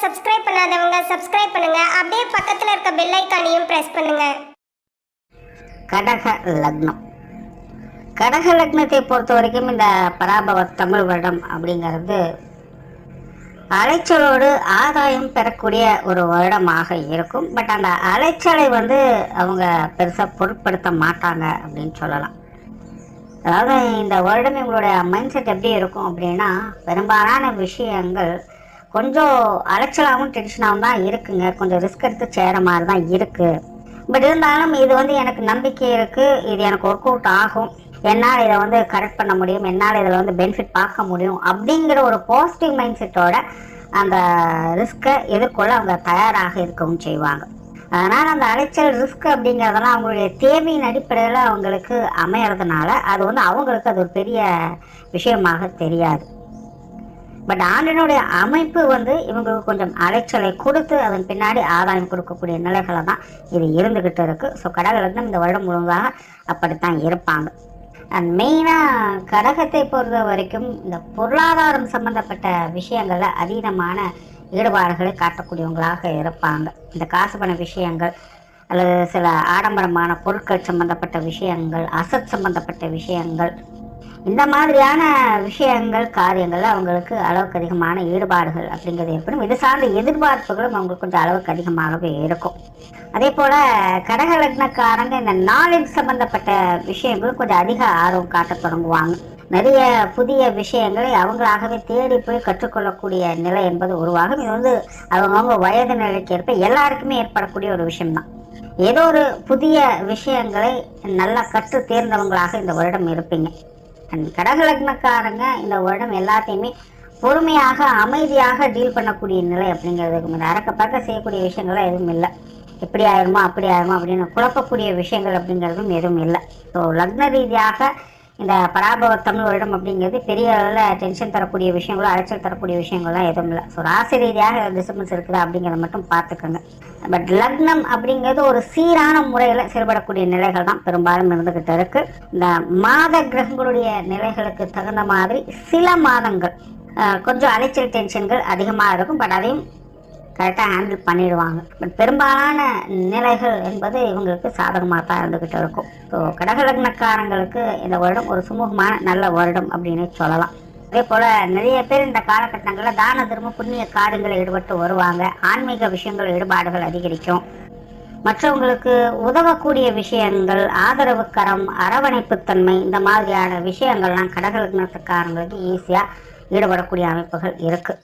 Subscribe பண்ணாதவங்க subscribe பண்ணுங்க. அப்படியே பக்கத்துல இருக்க பெல் ஐகானையும் பிரஸ் பண்ணுங்க. கடக லக்னம். கடக லக்னத்தை பொறுத்த வரைக்கும் இந்த பராபவ தமிழ் வருடம் அப்படிங்கிறது அலைச்சலோடு ஆதாயம் பெறக்கூடிய ஒரு வருடமாக இருக்கும். பட் அந்த அலைச்சலை அவங்க பெருசாக பொருட்படுத்த மாட்டாங்க அப்படின்னு சொல்லலாம். அதாவது இந்த வருடம் இவங்களுடைய மைண்ட் செட் எப்படி இருக்கும் அப்படின்னா, பெரும்பாலான விஷயங்கள் கொஞ்சம் அலைச்சலாகவும் டென்ஷனாகவும் தான் இருக்குங்க. கொஞ்சம் ரிஸ்க் எடுத்து செய்கிற மாதிரி தான் இருக்குது. பட் இருந்தாலும் இது எனக்கு நம்பிக்கை இருக்குது, இது எனக்கு ஒர்க் அவுட் ஆகும், என்னால் இதை கரெக்ட் பண்ண முடியும், என்னால் இதில் பெனிஃபிட் பார்க்க முடியும் அப்படிங்கிற ஒரு பாசிட்டிவ் மைண்ட் செட்டோட அந்த ரிஸ்க்கை எதிர்கொள்ள அவங்க தயாராக இருக்கவும் செய்வாங்க. அதனால் அந்த அலைச்சல் ரிஸ்க் அப்படிங்கிறதெல்லாம் அவங்களுடைய தேவையின் அடிப்படையில் அவங்களுக்கு அமையறதுனால அது அவங்களுக்கு அது ஒரு பெரிய விஷயமாக தெரியாது. பட் ஆண்டினுடைய அமைப்பு இவங்களுக்கு கொஞ்சம் அலைச்சலை கொடுத்து அதன் பின்னாடி ஆதாயம் கொடுக்கக்கூடிய நிலைகளை தான் இது இருந்துக்கிட்டு இருக்குது. ஸோ கடக லக்னம் இந்த வருடம் முழுவதாக அப்படித்தான் இருப்பாங்க. அண்ட் மெயினாக கடகத்தை பொறுத்த வரைக்கும் இந்த பொருளாதாரம் சம்பந்தப்பட்ட விஷயங்களில் அதீதமான ஈடுபாடுகளை காட்டக்கூடியவங்களாக இருப்பாங்க. இந்த காசு பண விஷயங்கள் அல்லது சில ஆடம்பரமான பொருட்கள் சம்பந்தப்பட்ட விஷயங்கள், அசட் சம்பந்தப்பட்ட விஷயங்கள், இந்த மாதிரியான விஷயங்கள் காரியங்களில் அவங்களுக்கு அளவுக்கு அதிகமான ஈடுபாடுகள் அப்படிங்கிறது ஏற்படும். இது சார்ந்த எதிர்பார்ப்புகளும் அவங்களுக்கு கொஞ்சம் அளவுக்கு அதிகமாகவே இருக்கும். அதே போல் கடக லக்னக்காரங்க இந்த நாலேஜ் சம்பந்தப்பட்ட விஷயங்களும் கொஞ்சம் அதிக ஆர்வம் காட்ட தொடங்குவாங்க. நிறைய புதிய விஷயங்களை அவங்களாகவே தேடி போய் கற்றுக்கொள்ளக்கூடிய நிலை என்பது உருவாகும். இது அவங்கவுங்க வயது நிலைக்கு ஏற்ப எல்லாருக்குமே ஏற்படக்கூடிய ஒரு விஷயம்தான். ஏதோ ஒரு புதிய விஷயங்களை நல்லா கற்று தேர்ந்தவங்களாக இந்த வருடம் இருப்பீங்க. கடக லக்னக்காரங்க இந்த வருடம் எல்லாத்தையுமே பொறுமையாக அமைதியாக டீல் பண்ணக்கூடிய நிலை அப்படிங்கிறதுக்கு இந்த அறக்க பறக்க செய்யக்கூடிய விஷயங்கள்லாம் எதுவும் இல்லை. எப்படி ஆயிருமோ அப்படி ஆயிருமோ அப்படின்னு குழப்பக்கூடிய விஷயங்கள் அப்படிங்கிறதும் எதுவும் இல்லை. ஸோ லக்ன ரீதியாக இந்த பராபவ தமிழ் வருடம் அப்படிங்கிறது பெரிய அளவில் டென்ஷன் தரக்கூடிய விஷயங்களோ அலைச்சல் தரக்கூடிய விஷயங்கள்லாம் எதுவும் இல்லை. ஸோ ராசி ரீதியாக டிஸ்டர்பன்ஸ் இருக்குதா அப்படிங்கிறத மட்டும் பார்த்துக்கோங்க. பட் லக்னம் அப்படிங்கிறது ஒரு சீரான முறையில் செயல்படக்கூடிய நிலைகள் தான் பெரும்பாலும் இருந்துக்கிட்டு இருக்குது. இந்த மாத கிரகங்களுடைய நிலைகளுக்கு தகுந்த மாதிரி சில மாதங்கள் கொஞ்சம் அலைச்சல் டென்ஷன்கள் அதிகமாக இருக்கும். பட் அதையும் கரெக்டாக ஹேண்டில் பண்ணிடுவாங்க. பட் பெரும்பாலான நிலைகள் என்பது இவங்களுக்கு சாதகமாக தான் இருந்துக்கிட்டு இருக்கும். ஸோ கடகலக்னக்காரங்களுக்கு இந்த வருடம் ஒரு சுமூகமான நல்ல வருடம் அப்படின்னு சொல்லலாம். அதே போல் நிறைய பேர் இந்த காலகட்டங்களில் தான தர்ம புண்ணிய காரியங்களில் ஈடுபட்டு வருவாங்க. ஆன்மீக விஷயங்கள் ஈடுபாடுகள் அதிகரிக்கும். மற்றவங்களுக்கு உதவக்கூடிய விஷயங்கள், ஆதரவு கரம், அரவணைப்புத்தன்மை, இந்த மாதிரியான விஷயங்கள்லாம் கடகலக்னத்துக்காரங்களுக்கு ஈஸியாக ஈடுபடக்கூடிய அமைப்புகள் இருக்குது.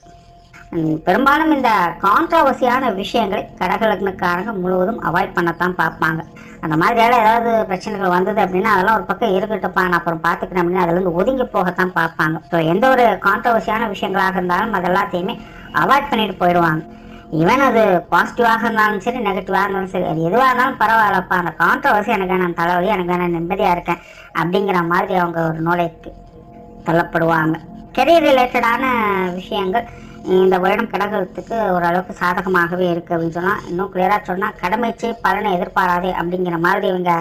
பெரும்பாலும் இந்த கான்ட்ரவர்சியான விஷயங்களை கடகலக்னக்காரங்க முழுவதும் அவாய்ட் பண்ணத்தான் பார்ப்பாங்க. அந்த மாதிரியால் ஏதாவது பிரச்சனைகள் வந்தது அப்படின்னா அதெல்லாம் ஒரு பக்கம் இருக்கட்டுப்பா, நான் அப்புறம் பார்த்துக்கிறேன் அப்படின்னு அதிலேருந்து ஒதுங்கி போகத்தான் பார்ப்பாங்க. ஸோ எந்த ஒரு கான்ட்ரவர்சியான விஷயங்களாக இருந்தாலும் அது எல்லாத்தையுமே அவாய்ட் பண்ணிட்டு போயிடுவாங்க. ஈவன் அது பாசிட்டிவாக இருந்தாலும் சரி, நெகட்டிவாக இருந்தாலும் சரி, அது எதுவாக இருந்தாலும் பரவாயில்லப்பா, அந்த கான்ட்ரவர்சி எனக்கு நான் தலைவலி, எனக்கு நான் நிம்மதியாக இருக்கேன் அப்படிங்கிற மாதிரி அவங்க ஒரு நூலைக்கு தள்ளப்படுவாங்க. கெரியர் ரிலேட்டடான விஷயங்கள் இந்த வருடம் கடகத்துக்கு ஓரளவுக்கு சாதகமாகவே இருக்குது அப்படின்னு சொன்னால், இன்னும் கிளியராக சொன்னால் கடமைச்சு பலனை எதிர்பாராதே அப்படிங்கிற மாதிரி இவங்க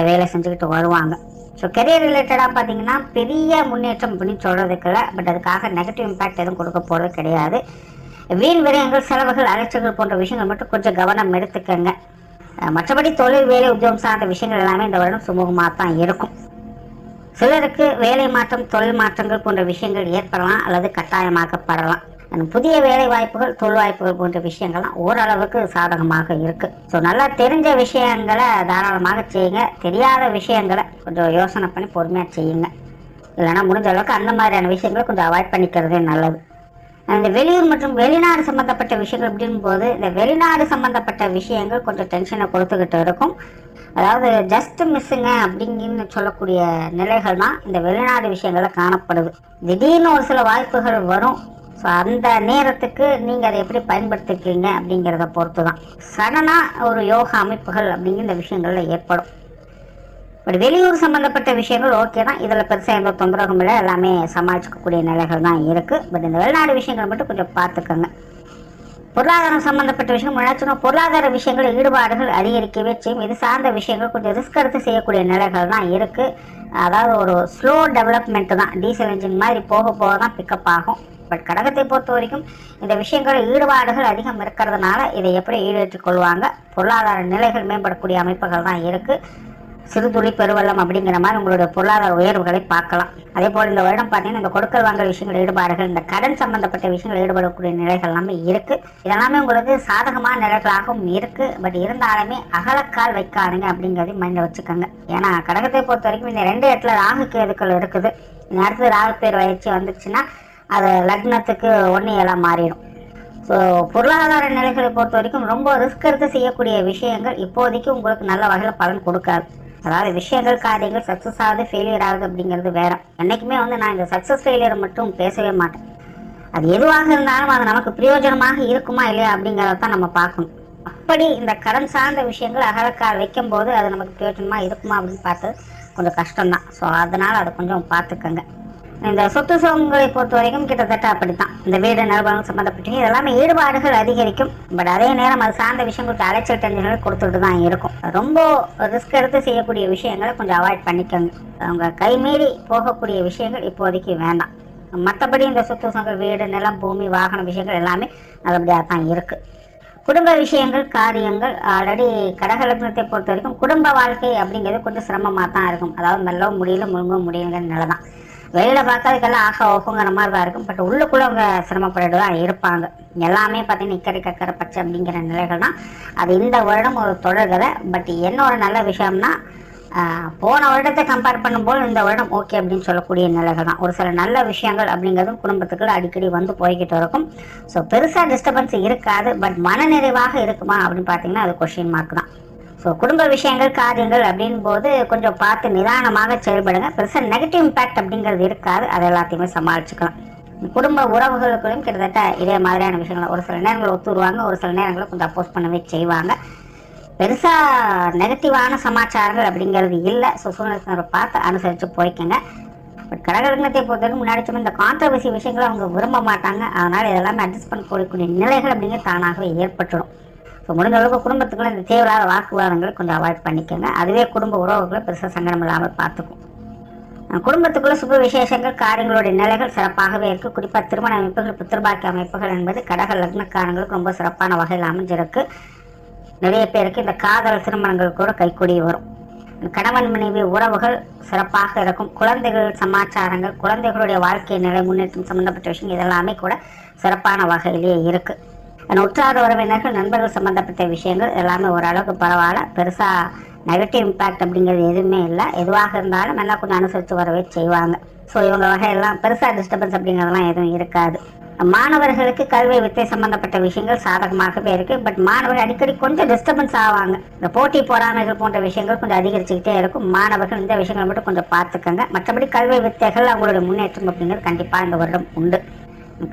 வேலை செஞ்சுக்கிட்டு வருவாங்க. ஸோ கெரியர் ரிலேட்டடாக பார்த்தீங்கன்னா பெரிய முன்னேற்றம் அப்படின்னு சொல்கிறதுக்குள்ள, பட் அதுக்காக நெகட்டிவ் இம்பேக்ட் எதுவும் கொடுக்க போகிறது கிடையாது. வீண் விரயங்கள், செலவுகள், அலைச்சல்கள் போன்ற விஷயங்கள் மட்டும் கொஞ்சம் கவனம் எடுத்துக்கங்க. மற்றபடி தொழில், வேலை, உத்தியோகம் சார்ந்த விஷயங்கள் எல்லாமே இந்த வருடம் சுமூகமாக தான் இருக்கும். சிலருக்கு வேலை மாற்றம், தொழில் மாற்றங்கள் போன்ற விஷயங்கள் ஏற்படலாம் அல்லது கட்டாயமாக்கப்படலாம். புதிய வேலை வாய்ப்புகள், தொழில் வாய்ப்புகள் போன்ற விஷயங்கள்லாம் ஓரளவுக்கு சாதகமாக இருக்குது. ஸோ நல்லா தெரிஞ்ச விஷயங்களை தாராளமாக செய்யுங்க. தெரியாத விஷயங்களை கொஞ்சம் யோசனை பண்ணி பொறுமையாக செய்யுங்க. இல்லைன்னா முடிஞ்ச அளவுக்கு அந்த மாதிரியான விஷயங்களை கொஞ்சம் அவாய்ட் பண்ணிக்கிறதே நல்லது. இந்த வெளியூர் மற்றும் வெளிநாடு சம்மந்தப்பட்ட விஷயங்கள் அப்படின் போது இந்த வெளிநாடு சம்மந்தப்பட்ட விஷயங்கள் கொஞ்சம் டென்ஷனை கொடுத்துக்கிட்டு இருக்கும். அதாவது ஜஸ்ட் மிஸ்ஸுங்க அப்படிங்கின்னு சொல்லக்கூடிய நிலைகள் தான் இந்த வெளிநாடு விஷயங்களில் காணப்படுது. திடீர்னு ஒரு சில வாய்ப்புகள் வரும். ஸோ அந்த நேரத்துக்கு நீங்கள் அதை எப்படி பயன்படுத்திருக்கீங்க அப்படிங்கிறத பொறுத்து தான் சடனாக ஒரு யோகா அமைப்புகள் அப்படிங்கிற இந்த விஷயங்களில் ஏற்படும். பட் வெளியூர் சம்மந்தப்பட்ட விஷயங்கள் ஓகே தான், இதில் பெருசாக எந்த தொந்தரவும் இல்லை, எல்லாமே சமாளிக்கக்கூடிய நிலைகள் தான் இருக்குது. பட் இந்த வெளிநாடு விஷயங்கள் மட்டும் கொஞ்சம் பார்த்துக்கோங்க. பொருளாதாரம் சம்மந்தப்பட்ட விஷயம் முன்னாச்சுன்னா பொருளாதார விஷயங்கள் ஈடுபாடுகள் அதிகரிக்கவே செய்யும். இது சார்ந்த விஷயங்கள் கொஞ்சம் ரிஸ்க் எடுத்து செய்யக்கூடிய நிலைகள் தான் இருக்குது. அதாவது ஒரு ஸ்லோ டெவலப்மெண்ட் தான், டீசல் இன்ஜின் மாதிரி போக போக தான் பிக்கப் ஆகும். பட் கடகத்தை பொறுத்த வரைக்கும் இந்த விஷயங்கள் ஈடுபாடுகள் அதிகம் இருக்கிறதுனால இதை எப்படி ஈடேற்றிக் கொள்வாங்க. பொருளாதார நிலைகள் மேம்படக்கூடிய அமைப்புகள் தான் இருக்குது. சிறுதுளி பெருவெள்ளம் அப்படிங்கிற மாதிரி உங்களுடைய பொருளாதார உயர்வுகளை பார்க்கலாம். அதே போல் இந்த வருடம் பார்த்தீங்கன்னா இந்த கொடுக்கல் வாங்கல் விஷயங்கள் ஈடுபாடுகள், இந்த கடன் சம்பந்தப்பட்ட விஷயங்கள் ஈடுபடக்கூடிய நிலைகள் எல்லாமே இருக்குது. இதெல்லாமே உங்களுக்கு சாதகமான நிலைகளாகவும் இருக்குது. பட் இருந்தாலுமே அகலக்கால் வைக்காதுங்க அப்படிங்கிறதையும் மைண்டில் வச்சுக்கோங்க. ஏன்னா கடகத்தை பொறுத்த வரைக்கும் இந்த 2 இடத்துல ராகு கேதுக்கள் இருக்குது. இந்த அடுத்து ராகு பேர் வயிற்சி வந்துச்சுன்னா அது லக்னத்துக்கு 1 மாறிடும். ஸோ பொருளாதார நிலைகளை பொறுத்த வரைக்கும் ரொம்ப ரிஸ்க் எடுத்து செய்யக்கூடிய விஷயங்கள் இப்போதைக்கு உங்களுக்கு நல்ல வகையில் பலன் கொடுக்காது. அதாவது விஷயங்கள் காரியங்கள் சக்ஸஸ் ஆகுது ஃபெயிலியர் ஆகுது அப்படிங்கிறது வேற. என்றைக்குமே நான் இந்த சக்ஸஸ் ஃபெயிலியரை மட்டும் பேசவே மாட்டேன். அது எதுவாக இருந்தாலும் அது நமக்கு பிரயோஜனமாக இருக்குமா இல்லையா அப்படிங்கிறத தான் நம்ம பார்க்கணும். அப்படி இந்த கடன் சார்ந்த விஷயங்கள் அகலக்கால் வைக்கும் போது அது நமக்கு பிரயோஜனமாக இருக்குமா அப்படின்னு பார்த்தது கொஞ்சம் கஷ்டம்தான். ஸோ அதனால் அதை கொஞ்சம் பார்த்துக்கங்க. இந்த சொத்து சுகங்களை பொறுத்த வரைக்கும் கிட்டத்தட்ட அப்படித்தான். இந்த வீடு நிறுவனம் சம்மந்தப்பட்ட இதெல்லாமே ஈடுபாடுகள் அதிகரிக்கும். பட் அதே நேரம் அது சார்ந்த விஷயங்களுக்கு அலைச்சல் டென்ஷன்கள் கொடுத்துட்டு தான் இருக்கும். ரொம்ப ரிஸ்க் எடுத்து செய்யக்கூடிய விஷயங்களை கொஞ்சம் அவாய்ட் பண்ணிக்கோங்க. அவங்க கைமீறி போகக்கூடிய விஷயங்கள் இப்போதைக்கு வேண்டாம். மற்றபடி இந்த சொத்து சுகங்கள் வீடு நிலம் பூமி வாகன விஷயங்கள் எல்லாமே நல்லபடியாக தான் இருக்குது. குடும்ப விஷயங்கள் காரியங்கள் ஆல்ரெடி கடக லக்னத்தை பொறுத்த வரைக்கும் குடும்ப வாழ்க்கை அப்படிங்கிறது கொஞ்சம் சிரமமாக தான் இருக்கும். அதாவது மெல்லவும் முடியல முழுங்கவும் முடியலங்கிற நிலை தான். வெளியில் பார்க்கறதுக்கெல்லாம் ஆக ஓப்புங்கிற மாதிரி தான் இருக்கும். பட் உள்ளுக்குள்ளே அவங்க சிரமப்பட்டு தான் இருப்பாங்க. எல்லாமே பார்த்தீங்கன்னா இக்கரை கக்கரை பச்சை அப்படிங்கிற நிலைகள் தான். அது இந்த வருடம் ஒரு தொடர்கதை. பட் என்ன ஒரு நல்ல விஷயம்னா போன வருடத்தை கம்பேர் பண்ணும்போது இந்த வருடம் ஓகே அப்படின்னு சொல்லக்கூடிய நிலைகள் தான். ஒரு சில நல்ல விஷயங்கள் அப்படிங்கிறதும் குடும்பத்துக்குள்ள அடிக்கடி வந்து போய்கிட்டு இருக்கும். ஸோ பெருசாக டிஸ்டர்பன்ஸ் இருக்காது. பட் மனநிறைவாக இருக்குமா அப்படின்னு பார்த்தீங்கன்னா அது கொஸ்டின் மார்க் தான். ஸோ குடும்ப விஷயங்கள் காரியங்கள் அப்படின் போது கொஞ்சம் பார்த்து நிதானமாக செயல்படுங்க. பெருசாக நெகட்டிவ் இம்பேக்ட் அப்படிங்கிறது இருக்காது. அது எல்லாத்தையுமே சமாளிச்சுக்கலாம். குடும்ப உறவுகளுக்குள்ளும் கிட்டத்தட்ட இதே மாதிரியான விஷயங்கள் ஒரு சில நேரங்களில் ஒத்துருவாங்க, ஒரு சில நேரங்களில் கொஞ்சம் அப்போஸ் பண்ணவே செய்வாங்க. பெருசாக நெகட்டிவான சமாச்சாரங்கள் அப்படிங்கிறது இல்லை. ஸோ சூழ்நிலை பார்த்து அனுசரித்து போய்க்கங்க. பட் கடகலக்னத்தை பொறுத்தவரைக்கும் முன்னாடி இந்த கான்ட்ரவர்சி விஷயங்களை அவங்க விரும்ப மாட்டாங்க. அதனால் இதெல்லாமே அட்ஜஸ்ட் பண்ண போகக்கூடிய நிலைகள் அப்படிங்கிறது தானாகவே ஏற்பட்டுடும். ஸோ முடிஞ்ச அளவுக்கு குடும்பத்துக்குள்ள இந்த தேவையில்லாத வாக்குவாதங்களை கொஞ்சம் அவாய்ட் பண்ணிக்கோங்க. அதுவே குடும்ப உறவுகளை பெருசாக சங்கடம் இல்லாமல் பார்த்துக்கும். குடும்பத்துக்குள்ள சுப விசேஷங்கள் காரியங்களுடைய நிலைகள் சிறப்பாகவே இருக்குது. குறிப்பாக திருமண அமைப்புகள் பித்திருபாக்கிய அமைப்புகள் என்பது கடக லக்னக்காரங்களுக்கு ரொம்ப சிறப்பான வகையில் அமைஞ்சிருக்கு. நிறைய பேருக்கு இந்த காதல் திருமணங்கள் கூட கைக்கூடி வரும். கணவன் மனைவி உறவுகள் சிறப்பாக இருக்கும். குழந்தைகள் சமாச்சாரங்கள் குழந்தைகளுடைய வாழ்க்கை நிலை முன்னேற்றம் சம்மந்தப்பட்ட விஷயம் இதெல்லாமே கூட சிறப்பான வகையிலேயே இருக்குது. உற்றார் உறவினர்கள் நண்பர்கள் சம்மந்தப்பட்ட விஷயங்கள் எல்லாமே ஓரளவுக்கு பரவாயில்ல. பெருசாக நெகட்டிவ் இம்பேக்ட் அப்படிங்கிறது எதுவுமே இல்லை. எதுவாக இருந்தாலும் எல்லாம் கொஞ்சம் அனுசரித்து வரவே செய்வாங்க. ஸோ இவங்க வகையெல்லாம் பெருசாக டிஸ்டர்பன்ஸ் அப்படிங்கிறதெல்லாம் எதுவும் இருக்காது. மாணவர்களுக்கு கல்வி வித்தை சம்பந்தப்பட்ட விஷயங்கள் சாதகமாகவே இருக்குது. பட் மாணவர்கள் அடிக்கடி கொஞ்சம் டிஸ்டர்பன்ஸ் ஆவாங்க. இந்த போட்டி பொறாமைகள் போன்ற விஷயங்கள் கொஞ்சம் அதிகரிச்சுக்கிட்டே இருக்கும். மாணவர்கள் இந்த விஷயங்களை மட்டும் கொஞ்சம் பார்த்துக்கங்க. மற்றபடி கல்வி வித்தைகள் அவங்களுடைய முன்னேற்றம் அப்படிங்கிறது கண்டிப்பாக இந்த வருடம் உண்டு.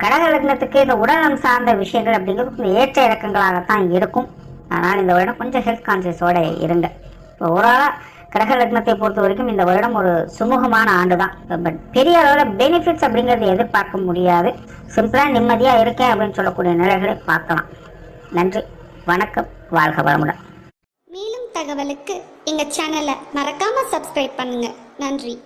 கடக லக்னத்துக்கு இந்த உடல்நலம் சார்ந்த விஷயங்கள் அப்படிங்கிறது கொஞ்சம் ஏற்ற இறக்கங்களாகத்தான் இருக்கும். அதனால் இந்த வருடம் கொஞ்சம் ஹெல்த் கான்சியஸோடு இருங்க. இப்போ ஓவராலாக கடக லக்னத்தை பொறுத்த வரைக்கும் இந்த வருடம் ஒரு சுமூகமான ஆண்டு தான். பட் பெரிய அளவில் பெனிஃபிட்ஸ் அப்படிங்கிறது எதிர்பார்க்க முடியாது. சிம்பிளாக நிம்மதியாக இருக்கேன் அப்படின்னு சொல்லக்கூடிய நிலைகளை பார்க்கலாம். நன்றி, வணக்கம், வாழ்க வளமுடன். மேலும் தகவலுக்கு எங்கள் சேனலை மறக்காமல் சப்ஸ்கிரைப் பண்ணுங்கள். நன்றி.